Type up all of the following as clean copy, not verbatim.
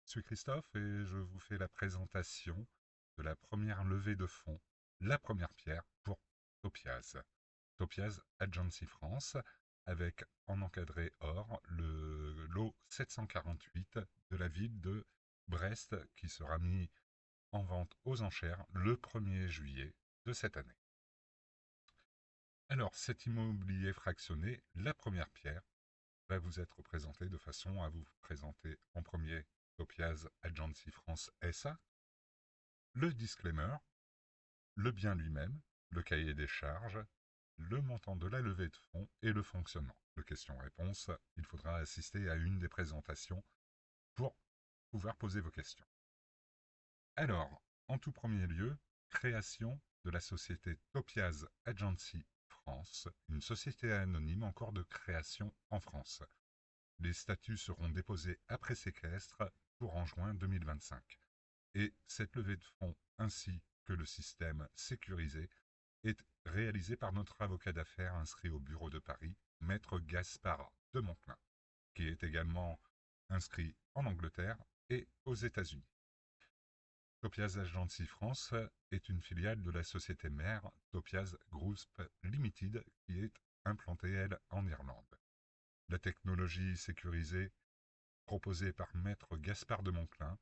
suis Christophe et je vous fais la présentation de la première levée de fonds, la première pierre pour Topiaz. Topiaz Agency France, avec en encadré or le lot 748 de la ville de Brest qui sera mis en vente aux enchères le 1er juillet de cette année. Alors, cet immobilier fractionné, la première pierre, va vous être présenté de façon à vous présenter en premier Topiaz Agency France SA, le disclaimer, le bien lui-même, le cahier des charges, le montant de la levée de fonds et le fonctionnement. Le question-réponse, il faudra assister à une des présentations pour pouvoir poser vos questions. Alors, en tout premier lieu, création de la société Topiaz Agency France, une société anonyme en cours de création en France. Les statuts seront déposés après séquestre courant juin 2025. Et cette levée de fonds ainsi que le système sécurisé est réalisé par notre avocat d'affaires inscrit au bureau de Paris, Maître Gaspard de Monclin, qui est également inscrit en Angleterre et aux États-Unis. Topiaz Agency France est une filiale de la société mère Topiaz Group Limited qui est implantée, elle, en Irlande. La technologie sécurisée proposée par Maître Gaspard de Monclin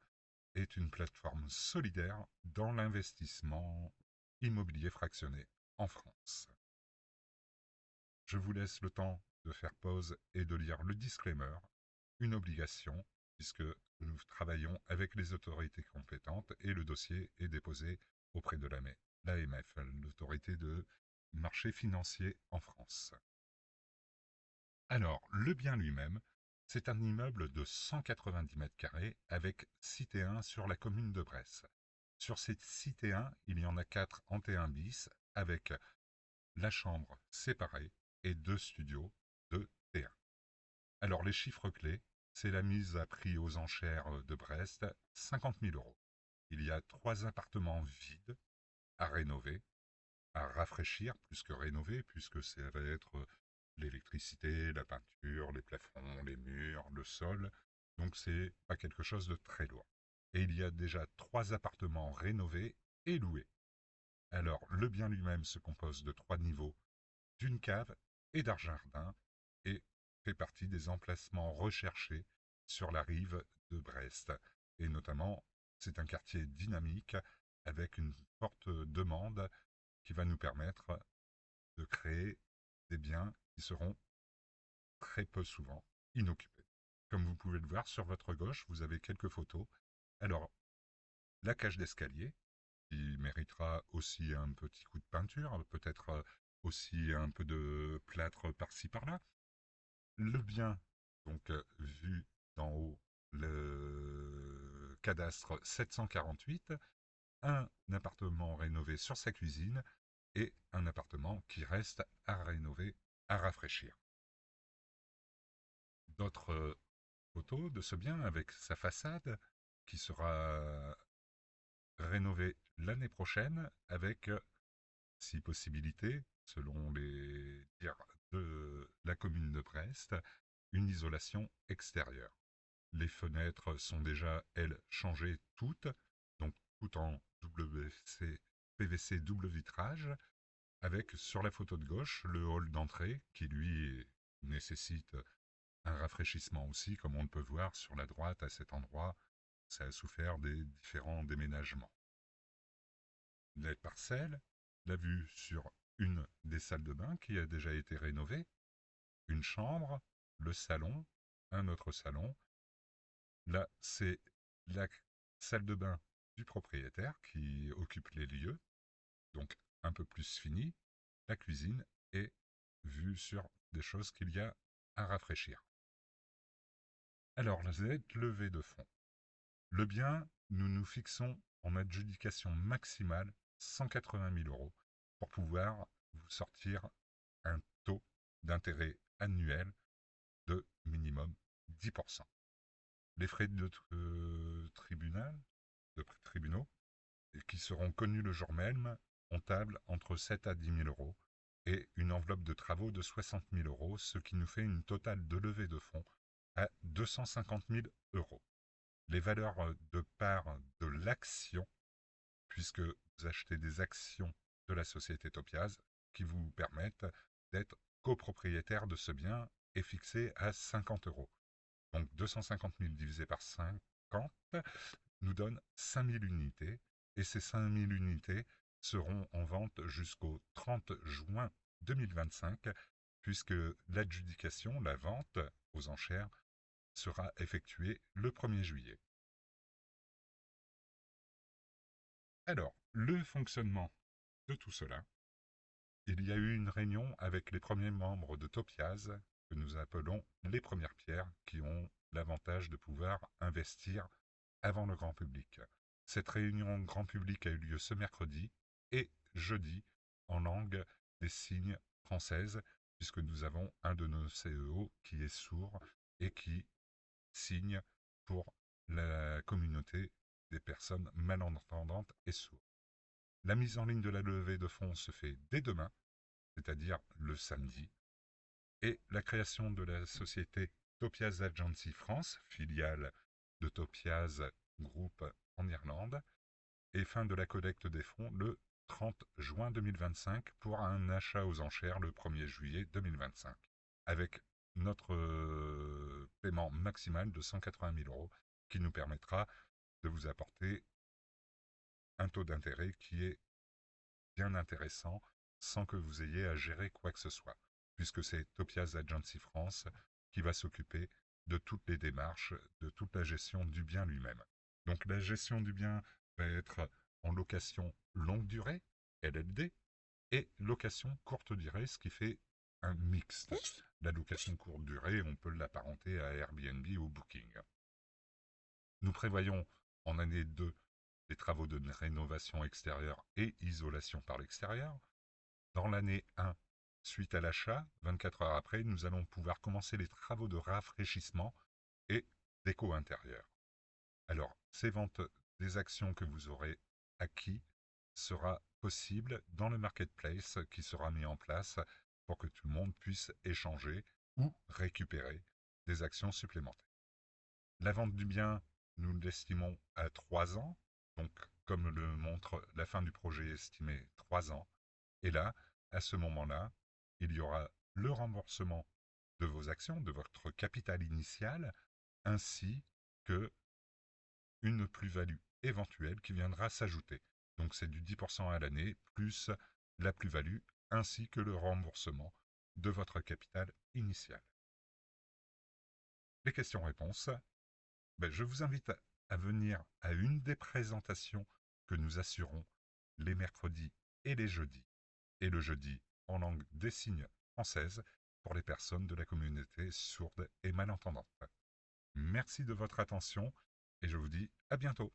est une plateforme solidaire dans l'investissement immobilier fractionné en France. Je vous laisse le temps de faire pause et de lire le disclaimer, une obligation, puisque nous travaillons avec les autorités compétentes et le dossier est déposé auprès de l'AMF, l'autorité de marché financier en France. Alors, le bien lui-même, c'est un immeuble de 190 mètres carrés avec cité 1 sur la commune de Brest. Sur cette cité 1, il y en a 4 en T1 bis avec la chambre séparée et 2 studios de T1. Alors les chiffres clés, c'est la mise à prix aux enchères de Brest, 50 000 euros. Il y a 3 appartements vides à rénover, à rafraîchir plus que rénover, puisque ça va être l'électricité, la peinture, les plafonds, les murs, le sol. Donc c'est pas quelque chose de très lourd. Et il y a déjà 3 appartements rénovés et loués. Alors le bien lui-même se compose de 3 niveaux, d'une cave et d'un jardin, et fait partie des emplacements recherchés sur la rive de Brest. Et notamment, c'est un quartier dynamique avec une forte demande qui va nous permettre de créer des biens qui seront très peu souvent inoccupés. Comme vous pouvez le voir sur votre gauche, vous avez quelques photos. Alors, la cage d'escalier, qui méritera aussi un petit coup de peinture, peut-être aussi un peu de plâtre par-ci par-là. Le bien, donc vu d'en haut, le cadastre 748, un appartement rénové sur sa cuisine et un appartement qui reste à rénover, à rafraîchir. D'autres photos de ce bien avec sa façade qui sera rénovée l'année prochaine avec, si possibilité, selon les dires de la commune de Brest, une isolation extérieure. Les fenêtres sont déjà, elles, changées toutes, donc tout en PVC double vitrage, avec sur la photo de gauche le hall d'entrée qui lui nécessite un rafraîchissement aussi, comme on le peut voir sur la droite à cet endroit, ça a souffert des différents déménagements. Les parcelles, la vue sur une des salles de bain qui a déjà été rénovée, une chambre, le salon, un autre salon. Là, c'est la salle de bain du propriétaire qui occupe les lieux, donc un peu plus fini, la cuisine et vue sur des choses qu'il y a à rafraîchir. Alors, cette levée de fonds. Le bien, nous nous fixons en adjudication maximale 180 000 euros pour pouvoir vous sortir un taux d'intérêt annuel de minimum 10%. Les frais de tribunaux, qui seront connus le jour même, on table entre 7 à 10 000 euros et une enveloppe de travaux de 60 000 euros, ce qui nous fait une totale de levée de fonds à 250 000 euros. les valeurs de part de l'action, puisque vous achetez des actions de la société Topiaz qui vous permettent d'être copropriétaire de ce bien est fixé à 50 euros. Donc 250 000 divisé par 50 nous donne 5000 unités, et ces 5000 unités seront en vente jusqu'au 30 juin 2025, puisque l'adjudication, la vente aux enchères, sera effectuée le 1er juillet. Alors, le fonctionnement de tout cela, il y a eu une réunion avec les premiers membres de Topiaz, que nous appelons les premières pierres, qui ont l'avantage de pouvoir investir avant le grand public. Cette réunion grand public a eu lieu ce mercredi et jeudi en langue des signes française, puisque nous avons un de nos CEO qui est sourd et qui signe pour la communauté des personnes malentendantes et sourdes. La mise en ligne de la levée de fonds se fait dès demain, c'est-à-dire le samedi, et la création de la société Topiaz Agency France, filiale de Topiaz Group en Irlande, et fin de la collecte des fonds le 30 juin 2025 pour un achat aux enchères le 1er juillet 2025, avec notre paiement maximal de 180 000 euros qui nous permettra de vous apporter un taux d'intérêt qui est bien intéressant sans que vous ayez à gérer quoi que ce soit, puisque c'est Topiaz Agency France qui va s'occuper de toutes les démarches, de toute la gestion du bien lui-même. Donc la gestion du bien va être en location longue durée, LLD, et location courte durée, ce qui fait un mixte. La location courte durée, on peut l'apparenter à Airbnb ou Booking. Nous prévoyons en année 2 des travaux de rénovation extérieure et isolation par l'extérieur. Dans l'année 1, suite à l'achat, 24 heures après, nous allons pouvoir commencer les travaux de rafraîchissement et déco intérieure. Alors, ces ventes des actions que vous aurez acquis sera possible dans le marketplace qui sera mis en place pour que tout le monde puisse échanger ou récupérer des actions supplémentaires. La vente du bien, nous l'estimons à 3 ans, donc comme le montre la fin du projet estimé 3 ans. Et là, à ce moment-là, il y aura le remboursement de vos actions, de votre capital initial, ainsi que une plus-value éventuelle qui viendra s'ajouter. Donc c'est du 10% à l'année, plus la plus-value, ainsi que le remboursement de votre capital initial. Les questions-réponses. Je vous invite à venir à une des présentations que nous assurons les mercredis et les jeudis, et le jeudi en langue des signes française pour les personnes de la communauté sourde et malentendante. Merci de votre attention et je vous dis à bientôt.